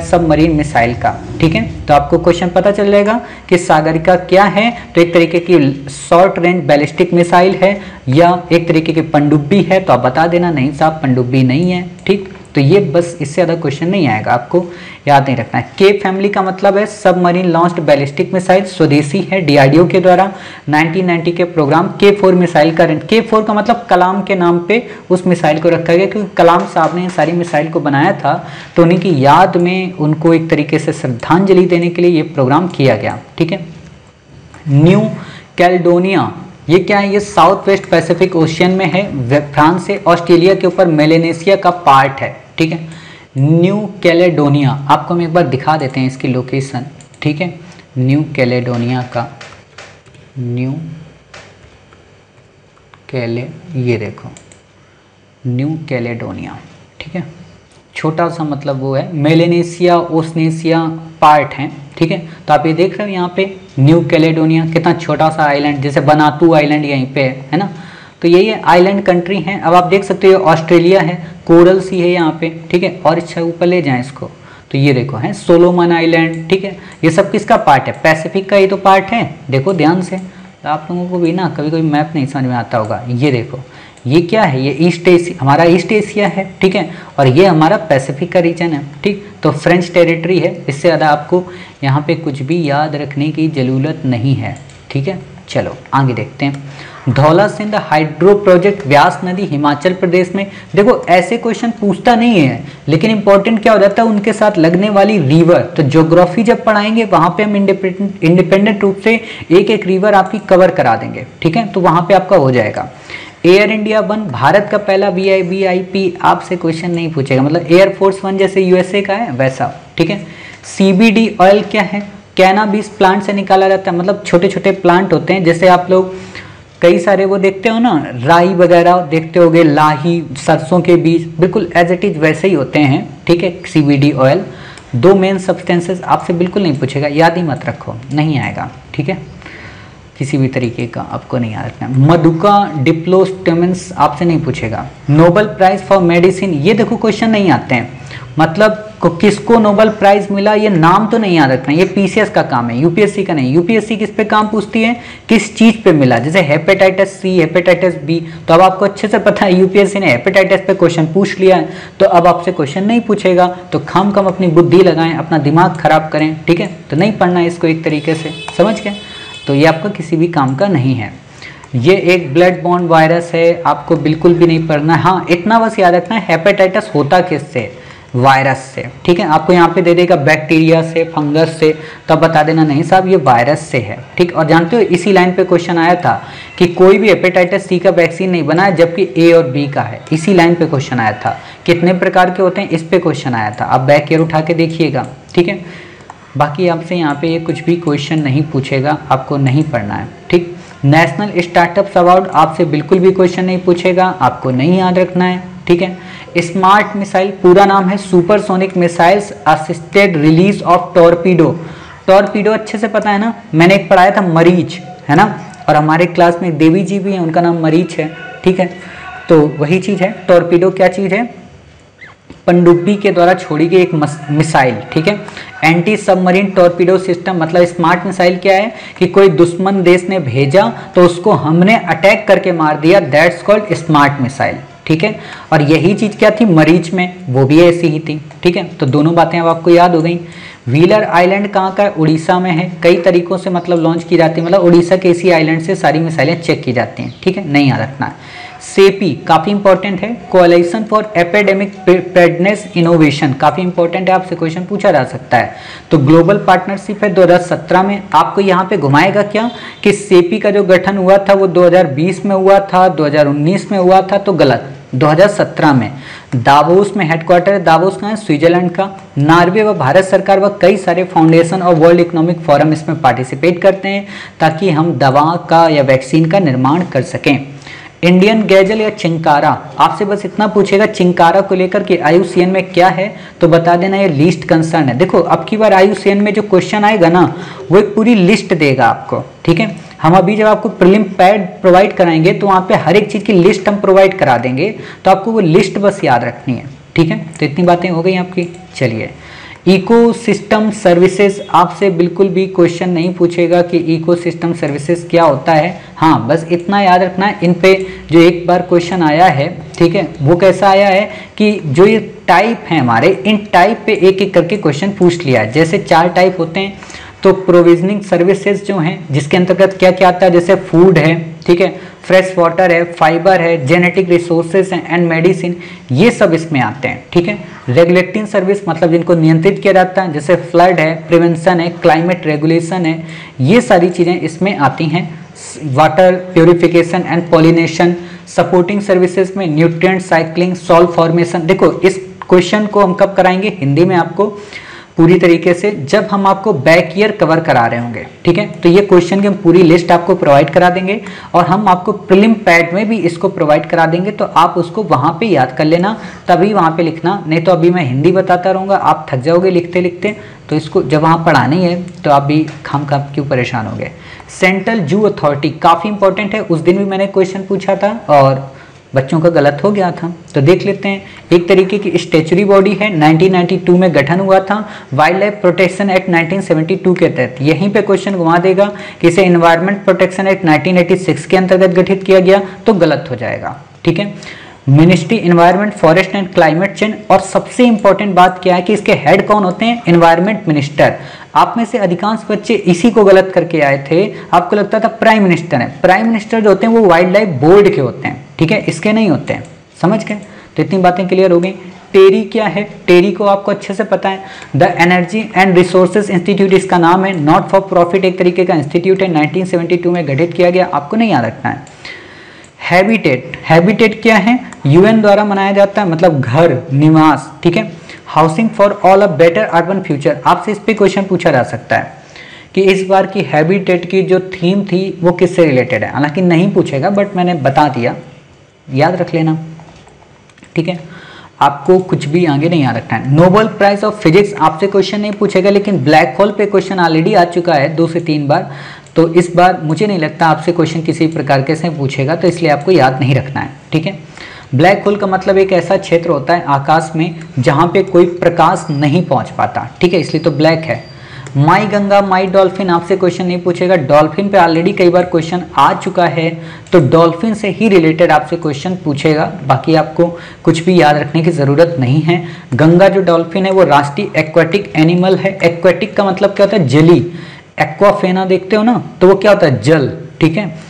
सबमरीन मिसाइल का, ठीक है। तो आपको क्वेश्चन पता चल जाएगा कि सागरिका क्या है, तो एक तरीके की शॉर्ट रेंज बैलिस्टिक मिसाइल है या एक तरीके की पनडुब्बी है, तो आप बता देना नहीं साहब पनडुब्बी नहीं है, ठीक। तो ये बस, इससे ज़्यादा क्वेश्चन नहीं आएगा, आपको याद नहीं रखना है। के फैमिली का मतलब है सबमरीन लॉन्च्ड बैलिस्टिक मिसाइल, स्वदेशी है, DRDO के द्वारा 1990 के प्रोग्राम K4 मिसाइल का K4 का मतलब कलाम के नाम पे उस मिसाइल को रखा गया, क्योंकि कलाम साहब ने सारी मिसाइल को बनाया था, तो उन्हीं की याद में उनको एक तरीके से श्रद्धांजलि देने के लिए ये प्रोग्राम किया गया, ठीक है। न्यू कैलेडोनिया, ये क्या है, ये साउथ वेस्ट पैसिफिक ओशियन में है, फ्रांस से ऑस्ट्रेलिया के ऊपर मेलेनेशिया का पार्ट है, ठीक है। न्यू कैलेडोनिया, आपको हम एक बार दिखा देते हैं इसकी लोकेशन, ठीक है। न्यू कैलेडोनिया का, न्यू कैले, ये देखो न्यू कैलेडोनिया, ठीक है। छोटा सा मतलब वो है, मेलेनेशिया ओशनेशिया पार्ट है, ठीक है। तो आप ये देख रहे हो यहाँ पे न्यू कैलेडोनिया, कितना छोटा सा आइलैंड, जैसे बनातू आइलैंड यहीं पे है ना, तो यही है आइलैंड कंट्री है। अब आप देख सकते हो ऑस्ट्रेलिया है, कोरल सी है यहाँ पे, ठीक है। और अच्छा ऊपर ले जाएं इसको, तो ये देखो है सोलोमन आइलैंड, ठीक है। ये सब किसका पार्ट है, पैसिफिक का ही तो पार्ट है, देखो ध्यान से। तो आप लोगों को भी ना कभी कभी मैप नहीं समझ में आता होगा, ये देखो ये क्या है, ये ईस्ट एशिया, हमारा ईस्ट एशिया है, ठीक है, और ये हमारा पैसिफिक का रीजन है, ठीक। तो फ्रेंच टेरिटरी है, इससे ज़्यादा आपको यहाँ पे कुछ भी याद रखने की ज़रूरत नहीं है, ठीक है। चलो आगे देखते हैं। धौला सिंध हाइड्रो प्रोजेक्ट, व्यास नदी, हिमाचल प्रदेश में। देखो ऐसे क्वेश्चन पूछता नहीं है, लेकिन इंपॉर्टेंट क्या हो जाता है, उनके साथ लगने वाली रिवर। तो ज्योग्राफी जब पढ़ाएंगे वहाँ पे हम इंडिपेंडेंट रूप से एक एक रिवर आपकी कवर करा देंगे, ठीक है। तो वहाँ पे आपका हो जाएगा। एयर इंडिया 1, भारत का पहला VIP आपसे क्वेश्चन नहीं पूछेगा, मतलब एयरफोर्स 1 जैसे USA का है वैसा, ठीक है। CBD ऑयल क्या है, कैनाबिस प्लांट से निकाला जाता है, मतलब छोटे छोटे प्लांट होते हैं, जैसे आप लोग कई सारे वो देखते हो ना, राई वगैरह देखते होगे, लाही, सरसों के बीज, बिल्कुल एज इट इज वैसे ही होते हैं, ठीक है। CBD ऑयल, 2 मेन सब्सटेंसेस आपसे बिल्कुल नहीं पूछेगा, याद ही मत रखो, नहीं आएगा, ठीक है। किसी भी तरीके का आपको नहीं याद रखना है। मधुका डिप्लोस्टोमेंस आपसे नहीं पूछेगा। नोबेल प्राइज फॉर मेडिसिन, ये देखो क्वेश्चन नहीं आते हैं, मतलब किसको नोबेल प्राइज मिला ये नाम तो नहीं याद रखना, ये पीसीएस का काम है, यूपीएससी का नहीं। यूपीएससी किस पे काम पूछती है, किस चीज पे मिला, जैसे हेपेटाइटिस सी, हेपेटाइटिस बी, तो अब आपको अच्छे से पता है यूपीएससी ने हेपेटाइटिस पे क्वेश्चन पूछ लिया है, तो अब आपसे क्वेश्चन नहीं पूछेगा, तो खाम खाम अपनी बुद्धि लगाएं, अपना दिमाग खराब करें, ठीक है, तो नहीं पढ़ना है इसको एक तरीके से, समझ गए, तो ये आपका किसी भी काम का नहीं है। ये एक ब्लड बॉर्न वायरस है, आपको बिल्कुल भी नहीं पढ़ना है। हाँ इतना बस याद रखना है हेपेटाइटिस होता किससे, वायरस से, ठीक है। आपको यहाँ पे दे देगा बैक्टीरिया से, फंगस से, तो आप बता देना नहीं साहब ये वायरस से है, ठीक। और जानते हो इसी लाइन पे क्वेश्चन आया था कि कोई भी हेपेटाइटिस सी का वैक्सीन नहीं बना है जबकि ए और बी का है, इसी लाइन पे क्वेश्चन आया था। कितने प्रकार के होते हैं इस पे क्वेश्चन आया था, आप बैक ईयर उठा के देखिएगा, ठीक है। बाकी आपसे यहाँ पे ये कुछ भी क्वेश्चन नहीं पूछेगा, आपको नहीं पढ़ना है, ठीक। नेशनल स्टार्टअप्स अवार्ड आपसे बिल्कुल भी क्वेश्चन नहीं पूछेगा, आपको नहीं याद रखना है, ठीक है। स्मार्ट मिसाइल पूरा नाम है supersonic missiles assisted release of torpedo. Torpedo अच्छे से पता है ना, मैंने एक पढ़ाया था मरीच, है ना, और हमारे क्लास में देवी जी भी हैं, उनका नाम मरीच है, ठीक है। तो वही चीज़ है, टॉर्पीडो क्या चीज़ है, पनडुब्बी के द्वारा छोड़ी गई एक मिसाइल, ठीक है। एंटी सबमरीन टॉर्पीडो सिस्टम, मतलब स्मार्ट मिसाइल क्या है कि कोई दुश्मन देश ने भेजा तो उसको हमने अटैक करके मार दिया, दैट्स कॉल्ड स्मार्ट मिसाइल, ठीक है। और यही चीज क्या थी मरीच में, वो भी ऐसी ही थी, ठीक है। तो दोनों बातें अब आपको याद हो गई। व्हीलर आइलैंड कहाँ का है, उड़ीसा में है, कई तरीकों से मतलब लॉन्च की जाती है, मतलब उड़ीसा के इसी आइलैंड से सारी मिसाइलें चेक की जाती हैं, ठीक है, नहीं याद रखना है। सेपी काफी इंपॉर्टेंट है, कोअलाइशन फॉर एपिडेमिक प्रेपेयर्डनेस इनोवेशन, काफी इंपॉर्टेंट है, आपसे क्वेश्चन पूछा जा सकता है। तो ग्लोबल पार्टनरशिप है 2017 में, आपको यहाँ पे घुमाएगा क्या कि सेपी का जो गठन हुआ था वो 2020 में हुआ था, 2019 में हुआ था, तो गलत, 2017 में। दावोस में हेडक्वार्टर है, दावोस कहाँ है, स्विट्जरलैंड का। नॉर्वे व भारत सरकार व कई सारे फाउंडेशन और वर्ल्ड इकोनॉमिक फोरम इसमें पार्टिसिपेट करते हैं ताकि हम दवा का या वैक्सीन का निर्माण कर सकें। इंडियन गैजल या चिंकारा, आपसे बस इतना पूछेगा चिंकारा को लेकर कि IUCN में क्या है, तो बता देना ये लीस्ट कंसर्न है। देखो अब की बार IUCN में जो क्वेश्चन आएगा ना वो एक पूरी लिस्ट देगा आपको, ठीक है। हम अभी जब आपको प्रीलिम पैड प्रोवाइड कराएंगे तो वहाँ पे हर एक चीज़ की लिस्ट हम प्रोवाइड करा देंगे, तो आपको वो लिस्ट बस याद रखनी है, ठीक है। तो इतनी बातें हो गई आपकी। चलिए इकोसिस्टम सर्विसेज, आपसे बिल्कुल भी क्वेश्चन नहीं पूछेगा कि इकोसिस्टम सर्विसेज क्या होता है, हाँ बस इतना याद रखना है। इन पे जो एक बार क्वेश्चन आया है, ठीक है, वो कैसा आया है कि जो ये टाइप है हमारे, इन टाइप पे एक एक करके क्वेश्चन पूछ लिया है। जैसे 4 टाइप होते हैं, तो प्रोविजनिंग सर्विसेज जो हैं जिसके अंतर्गत क्या क्या आता है, जैसे फूड है, ठीक है, फ्रेश वाटर है, फाइबर है, जेनेटिक रिसोर्सेज हैं एंड मेडिसिन, ये सब इसमें आते हैं, ठीक है। रेगुलेटिंग सर्विस मतलब जिनको नियंत्रित किया जाता है, जैसे फ्लड है, प्रिवेंशन है, क्लाइमेट रेगुलेशन है, ये सारी चीज़ें इसमें आती हैं। Water purification and pollination, supporting services में न्यूट्रिएंट साइक्लिंग, सॉल्ट फॉर्मेशन। देखो इस क्वेश्चन को हम कब कराएंगे हिंदी में आपको पूरी तरीके से, जब हम आपको बैक ईयर कवर करा रहे होंगे, ठीक है। तो ये क्वेश्चन की हम पूरी लिस्ट आपको प्रोवाइड करा देंगे और हम आपको प्रीलिम पैड में भी इसको प्रोवाइड करा देंगे, तो आप उसको वहाँ पे याद कर लेना, तभी वहाँ पे लिखना, नहीं तो अभी मैं हिंदी बताता रहूँगा, आप थक जाओगे लिखते लिखते। तो इसको जब वहाँ पढ़ानी है तो आप भी खाम क्यों परेशान हो गए। सेंट्रल जू अथॉरिटी काफ़ी इंपॉर्टेंट है, उस दिन भी मैंने क्वेश्चन पूछा था और बच्चों का गलत हो गया था, तो देख लेते हैं। एक तरीके की स्टैच्यूरी बॉडी है, 1992 में गठन हुआ था वाइल्ड लाइफ प्रोटेक्शन एक्ट 1972 के तहत। यहीं पे क्वेश्चन घुमा देगा कि इसे एनवायरमेंट प्रोटेक्शन एक्ट 1986 के अंतर्गत गठित किया गया, तो गलत हो जाएगा, ठीक है। Ministry environment forest and climate change, और सबसे इंपॉर्टेंट बात क्या है कि इसके हेड कौन होते हैं, एनवायरमेंट मिनिस्टर। आप में से अधिकांश बच्चे इसी को गलत करके आए थे, आपको लगता था प्राइम मिनिस्टर है। प्राइम मिनिस्टर जो होते हैं वो वाइल्ड लाइफ बोर्ड के होते हैं, ठीक है, इसके नहीं होते हैं, समझ गए। तो इतनी बातें क्लियर हो गई। टेरी क्या है, टेरी को आपको अच्छे से पता है, the energy and resources institute इसका नाम है, नॉट फॉर प्रॉफिट एक तरीके का इंस्टीट्यूट है, 1972 में गठित किया गया, आपको नहीं याद रखना है। हैबिटेट, हैबिटेट क्या है, यूएन द्वारा मनाया जाता है, मतलब घर, निवास, ठीक है। Housing for all a better urban future, आपसे इस पे क्वेश्चन पूछा जा सकता है कि इस बार की हैबिटेट की जो थीम थी वो किससे रिलेटेड है, हालांकि नहीं पूछेगा बट मैंने बता दिया, याद रख लेना, ठीक है। आपको कुछ भी आगे नहीं याद रखना है। नोबेल प्राइज ऑफ फिजिक्स आपसे क्वेश्चन नहीं पूछेगा, लेकिन ब्लैक होल पे क्वेश्चन ऑलरेडी आ चुका है 2 से 3 बार, तो इस बार मुझे नहीं लगता आपसे क्वेश्चन किसी प्रकार के से पूछेगा, तो इसलिए आपको याद नहीं रखना है, ठीक है। ब्लैक होल का मतलब एक ऐसा क्षेत्र होता है आकाश में जहाँ पे कोई प्रकाश नहीं पहुँच पाता, ठीक है, इसलिए तो ब्लैक है। माई गंगा माई डॉल्फिन आपसे क्वेश्चन नहीं पूछेगा, डॉल्फिन पे ऑलरेडी कई बार क्वेश्चन आ चुका है, तो डॉल्फिन से ही रिलेटेड आपसे क्वेश्चन पूछेगा, बाकी आपको कुछ भी याद रखने की ज़रूरत नहीं है। गंगा जो डॉल्फिन है वो राष्ट्रीय एक्वाटिक एनिमल है। एक्वाटिक का मतलब क्या होता है? जली। एक्वाफेना देखते हो ना, तो वो क्या होता है? जल, ठीक है।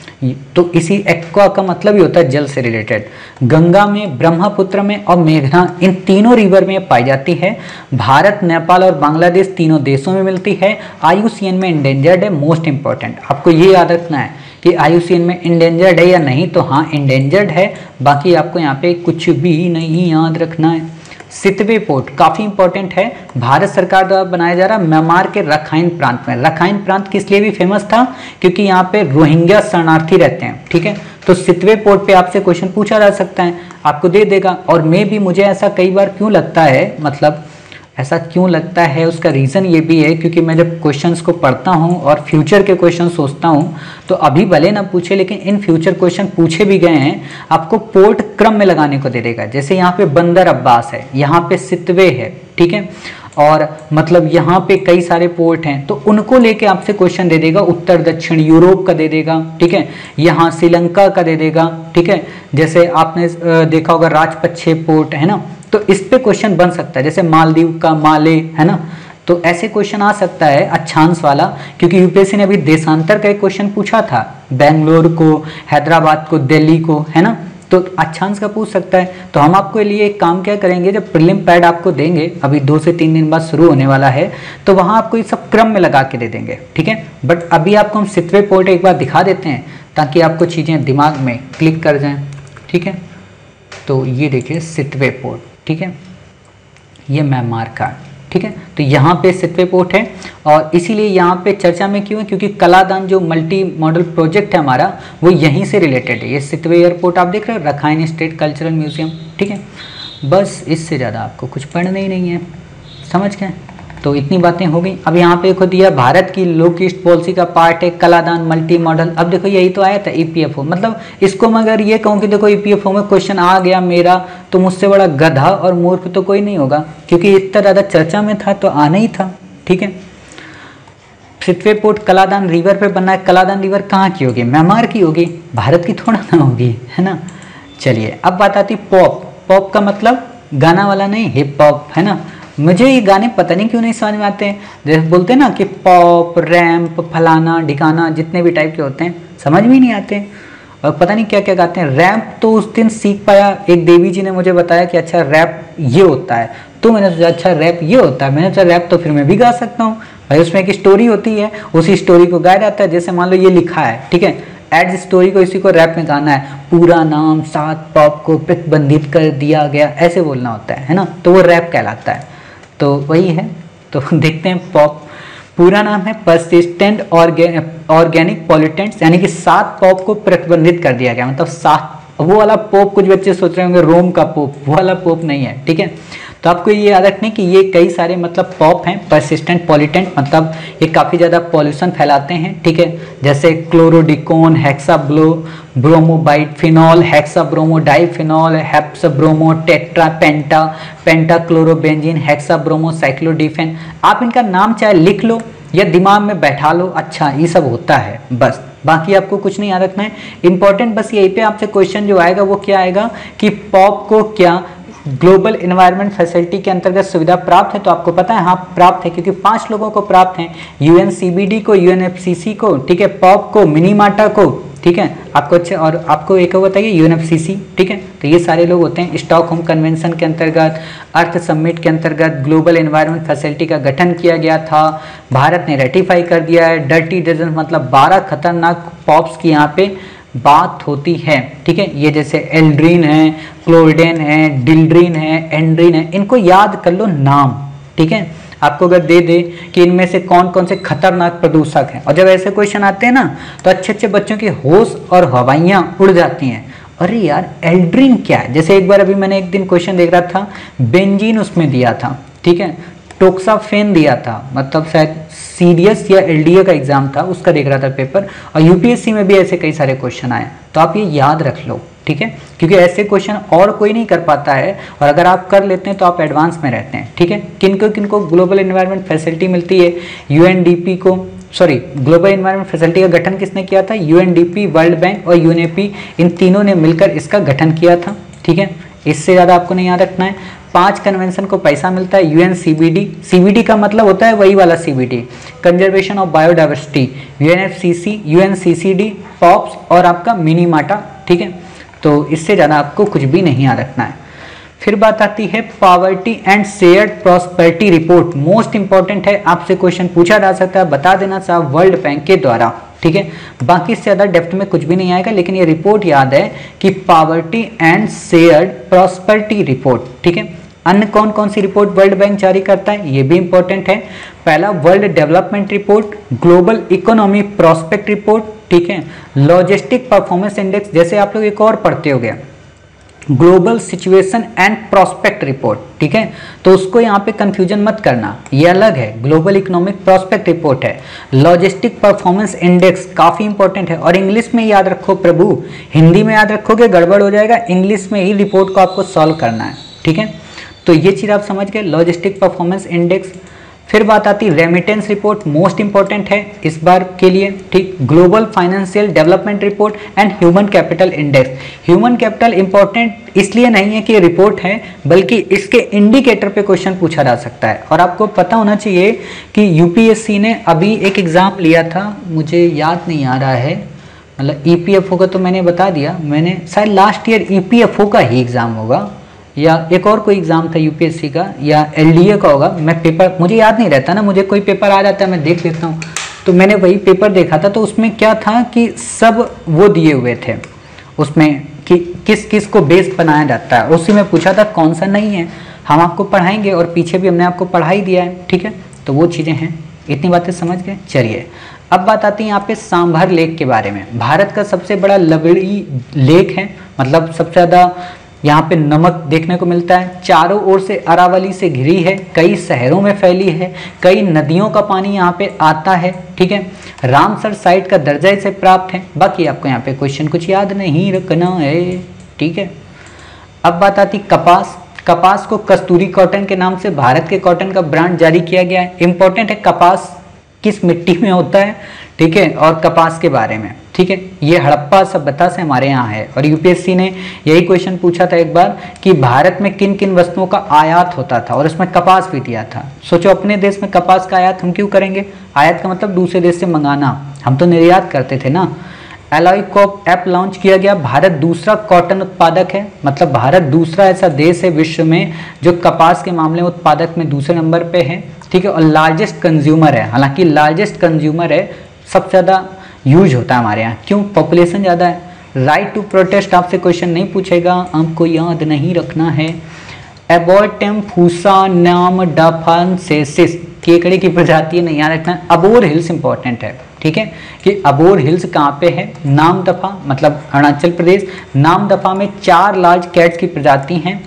तो इसी एक्वा का मतलब ही होता है जल से रिलेटेड। गंगा में, ब्रह्मपुत्र में और मेघना, इन तीनों रिवर में पाई जाती है। भारत, नेपाल और बांग्लादेश तीनों देशों में मिलती है। IUCN में इंडेंजर्ड है। मोस्ट इंपॉर्टेंट आपको ये याद रखना है कि IUCN में इंडेंजर्ड है या नहीं, तो हाँ इंडेंजर्ड है, बाकी आपको यहाँ पे कुछ भी नहीं याद रखना है। सितवे पोर्ट काफ़ी इंपॉर्टेंट है, भारत सरकार द्वारा बनाया जा रहा, म्यांमार के रखाइन प्रांत में। रखाइन प्रांत किस लिए भी फेमस था? क्योंकि यहाँ पे रोहिंग्या शरणार्थी रहते हैं, ठीक है। तो सितवे पोर्ट पे आपसे क्वेश्चन पूछा जा सकता है, आपको दे देगा। और भी मुझे ऐसा कई बार क्यों लगता है, मतलब ऐसा क्यों लगता है, उसका रीज़न ये भी है क्योंकि मैं जब क्वेश्चंस को पढ़ता हूँ और फ्यूचर के क्वेश्चन सोचता हूँ, तो अभी भले ना पूछे लेकिन इन फ्यूचर क्वेश्चन पूछे भी गए हैं, आपको पोर्ट क्रम में लगाने को दे देगा। जैसे यहाँ पे बंदर अब्बास है, यहाँ पे सितवे है, ठीक है, और मतलब यहाँ पे कई सारे पोर्ट हैं, तो उनको लेके आपसे क्वेश्चन दे देगा। उत्तर दक्षिण यूरोप का दे देगा, ठीक है, यहाँ श्रीलंका का दे देगा, ठीक है। जैसे आपने देखा होगा राजपक्षे पोर्ट है ना, तो इस पे क्वेश्चन बन सकता है। जैसे मालदीव का माले है ना, तो ऐसे क्वेश्चन आ सकता है अक्षांश वाला, क्योंकि यूपीएससी ने अभी देशांतर का एक क्वेश्चन पूछा था, बेंगलोर को, हैदराबाद को, दिल्ली को, है ना, तो अक्षांश का पूछ सकता है। तो हम आपके लिए एक काम क्या करेंगे, जब प्रीलिम पैड आपको देंगे, अभी 2 से 3 दिन बाद शुरू होने वाला है, तो वहाँ आपको ये सब क्रम में लगा के दे देंगे, ठीक है। बट अभी आपको हम सितवे पोर्ट एक बार दिखा देते हैं ताकि आपको चीज़ें दिमाग में क्लिक कर जाएँ, ठीक है। तो ये देखिए सितवे पोर्ट, ठीक है, ये म्यांमार का, ठीक है। तो यहाँ पे सितवे पोर्ट है, और इसीलिए यहाँ पे चर्चा में क्यों है, क्योंकि कलादान जो मल्टी मॉडल प्रोजेक्ट है हमारा, वो यहीं से रिलेटेड है। ये सितवे एयरपोर्ट आप देख रहे हो, रखाइन स्टेट कल्चरल म्यूजियम, ठीक है। बस इससे ज़्यादा आपको कुछ पढ़ना ही नहीं है, समझ गए। तो इतनी बातें हो गई। अब यहाँ पे देखो दिया, भारत की लो ईस्ट पॉलिसी का पार्ट है कलादान मल्टी मॉडल। अब देखो यही तो आया था EPFO, मतलब इसको मैं अगर ये कहूँ कि देखो EPFO में क्वेश्चन आ गया मेरा, तो मुझसे बड़ा गधा और मूर्ख तो कोई नहीं होगा, क्योंकि इतना ज़्यादा चर्चा में था तो आना ही था, ठीक है। सितवे पोर्ट कलादान रिवर पे बनना है। कलादान रिवर कहाँ की होगी? म्यांमार की होगी, भारत की थोड़ा ना होगी, है ना। चलिए अब बात आती पॉप। पॉप का मतलब गाना वाला नहीं, हिप हॉप, है ना। मुझे ये गाने पता नहीं क्यों नहीं समझ में आते हैं, जैसे बोलते हैं ना कि पॉप, रैम्प, फलाना ढिकाना, जितने भी टाइप के होते हैं समझ में ही नहीं आते, और पता नहीं क्या क्या गाते हैं। रैम्प तो उस दिन सीख पाया, एक देवी जी ने मुझे बताया कि अच्छा रैप ये होता है, तो मैंने सोचा अच्छा रैप ये होता है, मैंने सोचा रैप तो फिर मैं भी गा सकता हूँ भाई, उसमें एक स्टोरी होती है, उसी स्टोरी को गाया जाता है। जैसे मान लो ये लिखा है, ठीक है, एड स्टोरी को इसी को रैप में गाना है, पूरा नाम 7 पॉप को प्रतिबंधित कर दिया गया, ऐसे बोलना होता है ना, तो वो रैप कहलाता है। तो वही है, तो देखते हैं पॉप पूरा नाम है परसिस्टेंट ऑर्गेनिक पॉल्यूटेंट्स, यानी कि 7 पॉप को प्रतिबंधित कर दिया गया, मतलब 7, वो वाला पोप कुछ बच्चे सोच रहे होंगे रोम का पोप, वो वाला पोप नहीं है, ठीक है। तो आपको ये याद रखने कि ये कई सारे मतलब पॉप हैं, परसिस्टेंट पॉल्यूटेंट, मतलब ये काफ़ी ज़्यादा पॉल्यूशन फैलाते हैं, ठीक है। जैसे क्लोरोडिकोन, हेक्साब्लो ब्रोमोबाइट फिनॉल, हेक्साब्रोमोडाइफिनॉल, हेप्सब्रोमो, टेट्रा, पेंटा, पेंटाक्लोरोबेंजीन, हेक्साब्रोमो, साइक्लोडिफेन। आप इनका नाम चाहे लिख लो या दिमाग में बैठा लो, अच्छा ये सब होता है, बस बाकी आपको कुछ नहीं याद रखना है। इंपॉर्टेंट बस यहीं पे आपसे क्वेश्चन जो आएगा वो क्या आएगा कि पॉप को क्या ग्लोबल एनवायरनमेंट फैसिलिटी के अंतर्गत सुविधा प्राप्त है, तो आपको पता है हाँ प्राप्त है, क्योंकि 5 लोगों को प्राप्त है, UNCBD को, UNFCCC को, ठीक है, पॉप को, मिनीमाटा को, ठीक है, आपको अच्छे, और आपको एक बताइए UNFCCC, ठीक है। तो ये सारे लोग होते हैं। स्टॉकहोम कन्वेंशन के अंतर्गत, अर्थ समिट के अंतर्गत ग्लोबल एनवायरनमेंट फैसिलिटी का गठन किया गया था, भारत ने रेटिफाई कर दिया है। डर्टी डजन मतलब 12 खतरनाक पॉप्स की यहाँ पे बात होती है, ठीक है। ये जैसे एल्ड्रीन है, क्लोरिडेन है, डिल्ड्रीन है, एंड्रीन है, इनको याद कर लो नाम, ठीक है। आपको अगर दे दे कि इनमें से कौन कौन से खतरनाक प्रदूषक हैं, और जब ऐसे क्वेश्चन आते हैं ना तो अच्छे अच्छे बच्चों के होश और हवाइयाँ उड़ जाती हैं, अरे यार एल्ड्रीन क्या है। जैसे एक बार अभी मैंने एक दिन क्वेश्चन देख रहा था, बेंजीन उसमें दिया था, ठीक है, टोक्साफेन दिया था, मतलब शायद सीडीएस या एलडीए का एग्जाम था उसका देख रहा था पेपर, और यूपीएससी में भी ऐसे कई सारे क्वेश्चन आए, तो आप ये याद रख लो, ठीक है, क्योंकि ऐसे क्वेश्चन और कोई नहीं कर पाता है, और अगर आप कर लेते हैं तो आप एडवांस में रहते हैं, ठीक है। किनको ग्लोबल एनवायरनमेंट फैसिलिटी मिलती है, यूएनडीपी को, सॉरी ग्लोबल एनवायरनमेंट फैसिलिटी का गठन किसने किया था, यूएनडीपी, वर्ल्ड बैंक और यूएनईपी, इन तीनों ने मिलकर इसका गठन किया था, ठीक है। इससे ज़्यादा आपको नहीं याद रखना है। 5 कन्वेंशन को पैसा मिलता है, यूएनसीबीडी, सीबीडी का मतलब होता है वही वाला CBD, conservation of biodiversity, UNFCCC, UNCCD, pops और आपका मिनीमाटा, ठीक है। तो इससे ज़्यादा आपको कुछ भी नहीं याद रखना है। फिर बात आती है poverty and shared prosperity report, most important है, आपसे क्वेश्चन पूछा जा सकता है, बता देना साहब वर्ल्ड बैंक के द्वारा, ठीक है। बाकी इससे ज़्यादा डेप्थ में कुछ भी नहीं आएगा, लेकिन ये रिपोर्ट याद है कि poverty and shared prosperity report, ठीक है। अन्य कौन कौन सी रिपोर्ट वर्ल्ड बैंक जारी करता है, ये भी इंपॉर्टेंट है। पहला world development report, global economy prospect report, ठीक है, लॉजिस्टिक परफॉर्मेंस इंडेक्स, जैसे आप लोग एक और पढ़ते हो गया global situation and prospect report, ठीक है। तो उसको यहाँ पे कंफ्यूजन मत करना, ये अलग है, ग्लोबल इकोनॉमिक प्रॉस्पेक्ट रिपोर्ट है। लॉजिस्टिक परफॉर्मेंस इंडेक्स काफ़ी इंपॉर्टेंट है, और इंग्लिश में याद रखो प्रभु, हिंदी में याद रखोगे गड़बड़ हो जाएगा, इंग्लिश में ही रिपोर्ट को आपको सॉल्व करना है, ठीक है। तो ये चीज़ आप समझ गए, लॉजिस्टिक परफॉर्मेंस इंडेक्स। फिर बात आती रेमिटेंस रिपोर्ट, मोस्ट इंपॉर्टेंट है इस बार के लिए, ठीक। Global financial development report and human capital index. Human capital important इसलिए नहीं है कि ये रिपोर्ट है, बल्कि इसके इंडिकेटर पे क्वेश्चन पूछा जा सकता है। और आपको पता होना चाहिए कि यूपीएससी ने अभी एक एग्जाम लिया था, मुझे याद नहीं आ रहा है, मतलब ईपीएफओ का तो मैंने बता दिया, मैंने शायद लास्ट ईयर ईपीएफओ का ही एग्जाम होगा, या एक और कोई एग्जाम था यूपीएससी का, या एलडीए का होगा, मैं पेपर मुझे याद नहीं रहता ना, मुझे कोई पेपर आ जाता है मैं देख लेता हूँ, तो मैंने वही पेपर देखा था। तो उसमें क्या था कि सब वो दिए हुए थे उसमें कि किस किस को बेस बनाया जाता है, उसी में पूछा था, कौन सा नहीं है हम आपको पढ़ाएंगे, और पीछे भी हमने आपको पढ़ा ही दिया है, ठीक है। तो वो चीज़ें हैं, इतनी बातें समझ गए। चलिए अब बात आती है यहाँ पे सांभर लेक के बारे में। भारत का सबसे बड़ा लवणी लेक है, मतलब सबसे ज़्यादा यहाँ पे नमक देखने को मिलता है, चारों ओर से अरावली से घिरी है, कई शहरों में फैली है, कई नदियों का पानी यहाँ पे आता है, ठीक है। रामसर साइट का दर्जा इसे प्राप्त है। बाकी आपको यहाँ पे क्वेश्चन कुछ याद नहीं रखना है, ठीक है। अब बात आती कपास। कपास को कस्तूरी कॉटन के नाम से भारत के कॉटन का ब्रांड जारी किया गया है। इंपॉर्टेंट है कपास किस मिट्टी में होता है, ठीक है, और कपास के बारे में, ठीक है। ये हड़प्पा सभ्यता से हमारे यहाँ है, और यूपीएससी ने यही क्वेश्चन पूछा था एक बार कि भारत में किन किन वस्तुओं का आयात होता था, और इसमें कपास भी दिया था। सोचो अपने देश में कपास का आयात हम क्यों करेंगे, आयात का मतलब दूसरे देश से मंगाना, हम तो निर्यात करते थे ना। एलॉय कॉप ऐप लॉन्च किया गया, भारत दूसरा कॉटन उत्पादक है, मतलब भारत दूसरा ऐसा देश है विश्व में जो कपास के मामले में उत्पादक में दूसरे नंबर पे है, ठीक है। और लार्जेस्ट कंज्यूमर है, हालांकि लार्जेस्ट कंज्यूमर है, सबसे ज़्यादा यूज होता है हमारे यहाँ, क्यों, पॉपुलेशन ज़्यादा है। राइट टू प्रोटेस्ट आपसे क्वेश्चन नहीं पूछेगा, आपको याद नहीं रखना है। एबोर्टेम फूसा नाम डाफानसेसिस, केकड़े की प्रजाति नहीं याद रखना। अबोर हिल्स इंपॉर्टेंट है, ठीक है, कि अबोर हिल्स कहाँ पे है, नामदफा मतलब अरुणाचल प्रदेश। नामदफा में 4 लार्ज कैट्स की प्रजाति हैं,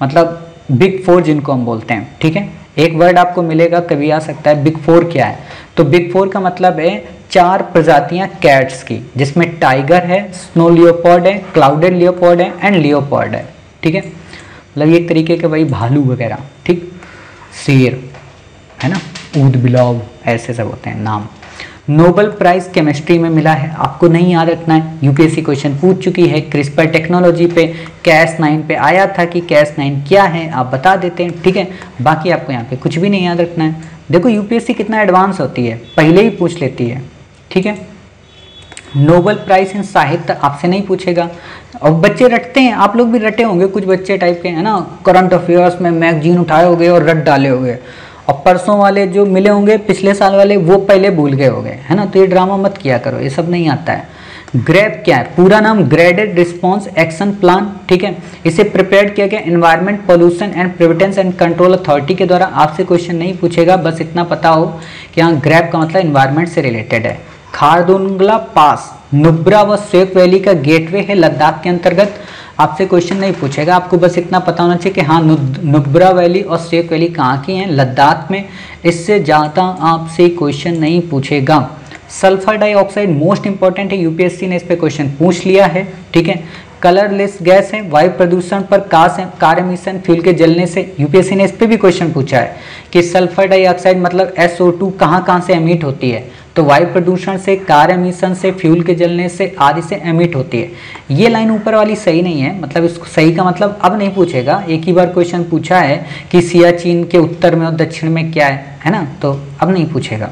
मतलब बिग 4 जिनको हम बोलते हैं, ठीक है। एक वर्ड आपको मिलेगा कभी आ सकता है, बिग 4 क्या है, तो बिग 4 का मतलब है 4 प्रजातियां कैट्स की, जिसमें टाइगर है, स्नो लियोपॉर्ड है, क्लाउडेड लियोपॉर्ड है एंड लियोपॉर्ड है, ठीक है। मतलब एक तरीके के भाई भालू वगैरह, ठीक, शेर है ना, ऊद बिलाव, ऐसे सब होते हैं नाम। नोबेल प्राइज केमिस्ट्री में मिला है, आपको नहीं याद रखना है, यूपीएससी क्वेश्चन पूछ चुकी है। क्रिस्पर टेक्नोलॉजी पे Cas9 पे आया था कि Cas9 क्या है, आप बता देते हैं, ठीक है। बाकी आपको यहाँ पे कुछ भी नहीं याद रखना है। देखो यूपीएससी कितना एडवांस होती है, पहले ही पूछ लेती है, ठीक है। नोबेल प्राइज इन साहित्य आपसे नहीं पूछेगा, और बच्चे रटते हैं, आप लोग भी रटे होंगे, कुछ बच्चे टाइप के है ना, करंट अफेयर्स में मैगजीन उठाए होंगे और रट डाले होंगे, और परसों वाले जो मिले होंगे पिछले साल वाले वो पहले भूल गए होंगे, है ना। तो ये ड्रामा मत किया करो, ये सब नहीं आता है। ग्रेप क्या है, पूरा नाम ग्रेडेड रिस्पांस एक्शन प्लान, ठीक है। इसे प्रिपेयर किया गया environment pollution and prevention and control authority के द्वारा। आपसे क्वेश्चन नहीं पूछेगा, बस इतना पता हो कि यहाँ ग्रेप का मतलब एनवायरमेंट से रिलेटेड है। खारदुंगला पास नुब्रा व स्वेक वैली का गेटवे है लद्दाख के अंतर्गत। आपसे क्वेश्चन नहीं पूछेगा। आपको बस इतना पता होना चाहिए कि हाँ नुब्रा वैली और शेख वैली कहाँ की हैं, लद्दाख में। इससे ज़्यादा आपसे क्वेश्चन नहीं पूछेगा। सल्फर डाइऑक्साइड मोस्ट इंपॉर्टेंट है, यूपीएससी ने इस पे क्वेश्चन पूछ लिया है, ठीक है। कलरलेस गैस है, वायु प्रदूषण पर कार एमिशन, फ्यूल के जलने से, यूपीएससी ने इस पे भी क्वेश्चन पूछा है कि सल्फर डाइऑक्साइड मतलब SO2 कहाँ से एमिट होती है, तो वायु प्रदूषण से, कार एमिशन से, फ्यूल के जलने से आदि से एमिट होती है। ये लाइन ऊपर वाली सही नहीं है, मतलब इसको सही का मतलब अब नहीं पूछेगा। एक ही बार क्वेश्चन पूछा है कि सियाचिन के उत्तर में और दक्षिण में क्या है ना, तो अब नहीं पूछेगा।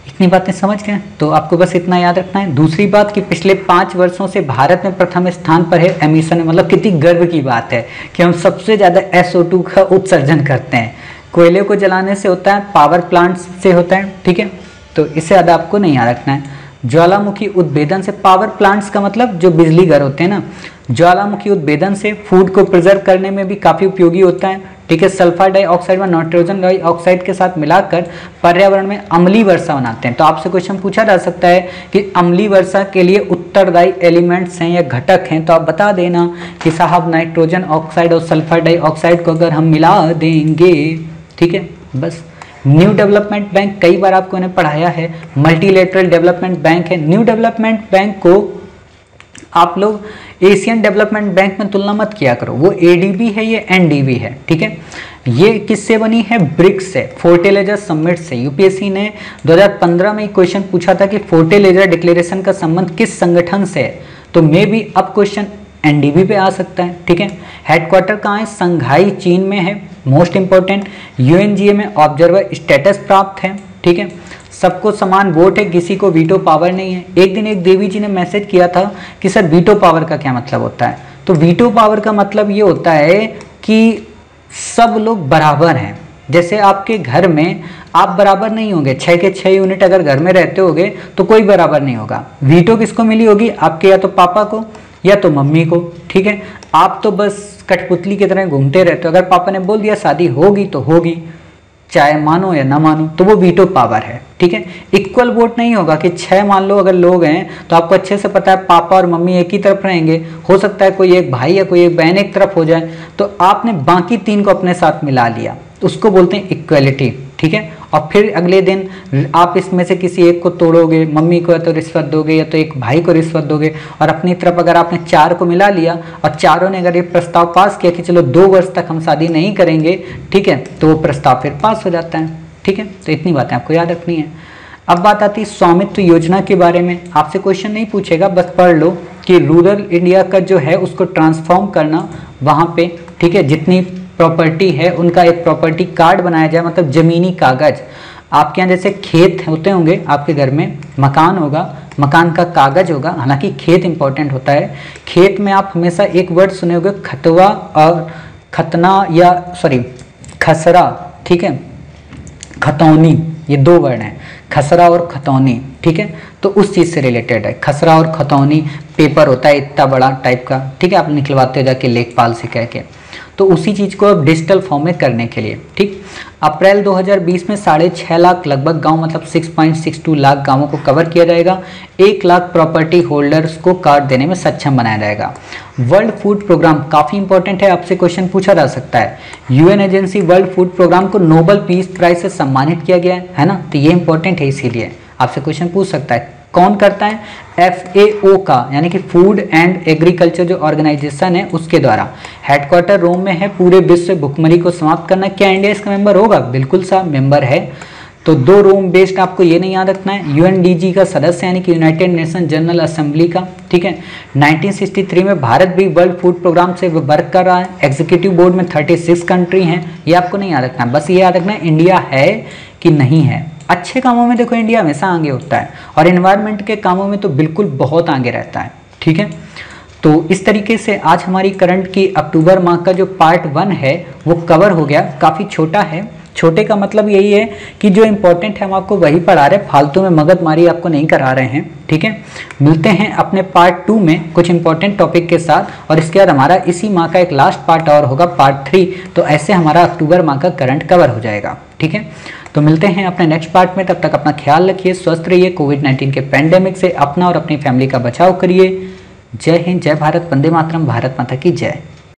इतनी बातें समझ गए, तो आपको बस इतना याद रखना है। दूसरी बात कि पिछले 5 वर्षों से भारत में प्रथम स्थान पर है एमिशन में, मतलब कितनी गर्व की बात है कि हम सबसे ज़्यादा SO2 का उत्सर्जन करते हैं। कोयले को जलाने से होता है, पावर प्लांट्स से होता है, ठीक है, तो इससे ज़्यादा आपको नहीं याद रखना है। ज्वालामुखी उद्भेदन से, पावर प्लांट्स का मतलब जो बिजली घर होते हैं ना, ज्वालामुखी उद्भेदन से फूड को प्रिजर्व करने में भी काफ़ी उपयोगी होता है, ठीक है। सल्फर डाइऑक्साइड व नाइट्रोजन डाइऑक्साइड के साथ मिलाकर पर्यावरण में अम्लीय वर्षा बनाते हैं। तो आपसे क्वेश्चन पूछा जा सकता है कि अम्लीय वर्षा के लिए उत्तरदायी एलिमेंट्स हैं या घटक हैं, तो आप बता देना कि साहब नाइट्रोजन ऑक्साइड और सल्फर डाइऑक्साइड को अगर हम मिला देंगे, ठीक है। बस न्यू डेवलपमेंट बैंक कई बार आपको इन्हें पढ़ाया है, मल्टीलेटरल डेवलपमेंट बैंक है। न्यू डेवलपमेंट बैंक को आप लोग एशियन डेवलपमेंट बैंक में तुलना मत किया करो, वो ADB है, ये NDB है, ठीक है। ये किससे बनी है? ब्रिक्स से, फोर्टिलाइजर समिट से। यूपीएससी ने 2015 में एक क्वेश्चन पूछा था कि फोर्टिलाइजर डिक्लेरेशन का संबंध किस संगठन से है, तो मे भी अब क्वेश्चन NDB पे आ सकता है, ठीक है। हेडक्वार्टर कहाँ है? संघाई चीन में है, मोस्ट इंपॉर्टेंट। UNGA में ऑब्जर्वर स्टेटस प्राप्त है, ठीक है। सबको समान वोट है, किसी को वीटो पावर नहीं है। एक दिन एक देवी जी ने मैसेज किया था कि सर वीटो पावर का क्या मतलब होता है, तो वीटो पावर का मतलब ये होता है कि सब लोग बराबर हैं। जैसे आपके घर में आप बराबर नहीं होंगे, 6 के 6 यूनिट अगर घर में रहते होगे तो कोई बराबर नहीं होगा। वीटो किसको मिली होगी? आपके या तो पापा को या तो मम्मी को, ठीक है। आप तो बस कठपुतली की तरह घूमते रहते हो, अगर पापा ने बोल दिया शादी होगी तो होगी, चाहे मानो या ना मानो, तो वो वीटो पावर है, ठीक है। इक्वल वोट नहीं होगा कि 6 मान लो अगर लोग हैं तो आपको अच्छे से पता है पापा और मम्मी एक ही तरफ रहेंगे, हो सकता है कोई एक भाई या कोई एक बहन एक तरफ हो जाए, तो आपने बाकी 3 को अपने साथ मिला लिया, तो उसको बोलते हैं इक्वलिटी, ठीक है। और फिर अगले दिन आप इसमें से किसी एक को तोड़ोगे, मम्मी को या तो रिश्वत दोगे या तो एक भाई को रिश्वत दोगे, और अपनी तरफ अगर आपने 4 को मिला लिया और चारों ने अगर ये प्रस्ताव पास किया कि चलो 2 वर्ष तक हम शादी नहीं करेंगे, ठीक है, तो वो प्रस्ताव फिर पास हो जाता है, ठीक है। तो इतनी बातें आपको याद रखनी है। अब बात आती है स्वामित्व योजना के बारे में। आपसे क्वेश्चन नहीं पूछेगा, बस पढ़ लो कि रूरल इंडिया का जो है उसको ट्रांसफॉर्म करना वहाँ पे, ठीक है, जितनी प्रॉपर्टी है उनका एक प्रॉपर्टी कार्ड बनाया जाए, मतलब जमीनी कागज। आपके यहाँ जैसे खेत होते होंगे, आपके घर में मकान होगा, मकान का कागज होगा, हालांकि खेत इंपॉर्टेंट होता है। खेत में आप हमेशा एक वर्ड सुने होंगे खतवा और खतना, या सॉरी खसरा, ठीक है, खतौनी, ये 2 वर्ड हैं, खसरा और खतौनी, ठीक है। तो उस चीज़ से रिलेटेड है खसरा और खतौनी। पेपर होता है इतना बड़ा टाइप का, ठीक है, आप निकलवाते हो जाके लेखपाल से कह के, तो उसी चीज़ को अब डिजिटल फॉर्म में करने के लिए, ठीक। अप्रैल 2020 में 6.5 लाख लगभग गांव, मतलब 6.62 लाख गांवों को कवर किया जाएगा। 1 लाख प्रॉपर्टी होल्डर्स को कार्ड देने में सक्षम बनाया जाएगा। वर्ल्ड फूड प्रोग्राम काफ़ी इंपॉर्टेंट है, आपसे क्वेश्चन पूछा जा सकता है। UN agency world food programme को नोबेल पीस प्राइज से सम्मानित किया गया है ना, तो ये इंपॉर्टेंट है, इसीलिए आपसे क्वेश्चन पूछ सकता है। कौन करता है? FAO का, यानी कि फूड एंड एग्रीकल्चर जो ऑर्गेनाइजेशन है उसके द्वारा। हेडक्वार्टर रोम में है। पूरे विश्व से भुखमरी को समाप्त करना। क्या इंडिया इसका मेंबर होगा? बिल्कुल सा मेंबर है। तो 2 रोम बेस्ड, आपको ये नहीं याद रखना है। UNDG का सदस्य यानी कि यूनाइटेड नेशन जनरल असेंबली का, ठीक है। 1963 में भारत भी वर्ल्ड फूड प्रोग्राम से वर्क कर रहा है। एग्जीक्यूटिव बोर्ड में 36 कंट्री हैं, ये आपको नहीं याद रखना है, बस ये याद रखना है इंडिया है कि नहीं है। अच्छे कामों में देखो इंडिया हमेशा आगे होता है, और एनवायरनमेंट के कामों में तो बिल्कुल बहुत आगे रहता है, ठीक है। तो इस तरीके से आज हमारी करंट की अक्टूबर माह का जो पार्ट 1 है वो कवर हो गया। काफ़ी छोटा है, छोटे का मतलब यही है कि जो इंपॉर्टेंट है हम आपको वही पढ़ा रहे हैं, फालतू में मगजमारी आपको नहीं करा रहे हैं, ठीक है। मिलते हैं अपने पार्ट 2 में कुछ इंपॉर्टेंट टॉपिक के साथ, और इसके बाद हमारा इसी माह का एक लास्ट पार्ट और होगा, पार्ट 3। तो ऐसे हमारा अक्टूबर माह का करंट कवर हो जाएगा, ठीक है। तो मिलते हैं अपने नेक्स्ट पार्ट में, तब तक अपना ख्याल रखिए, स्वस्थ रहिए, कोविड-19 के पैंडेमिक से अपना और अपनी फैमिली का बचाव करिए। जय हिंद, जय भारत, वंदे मातरम, भारत माता की जय।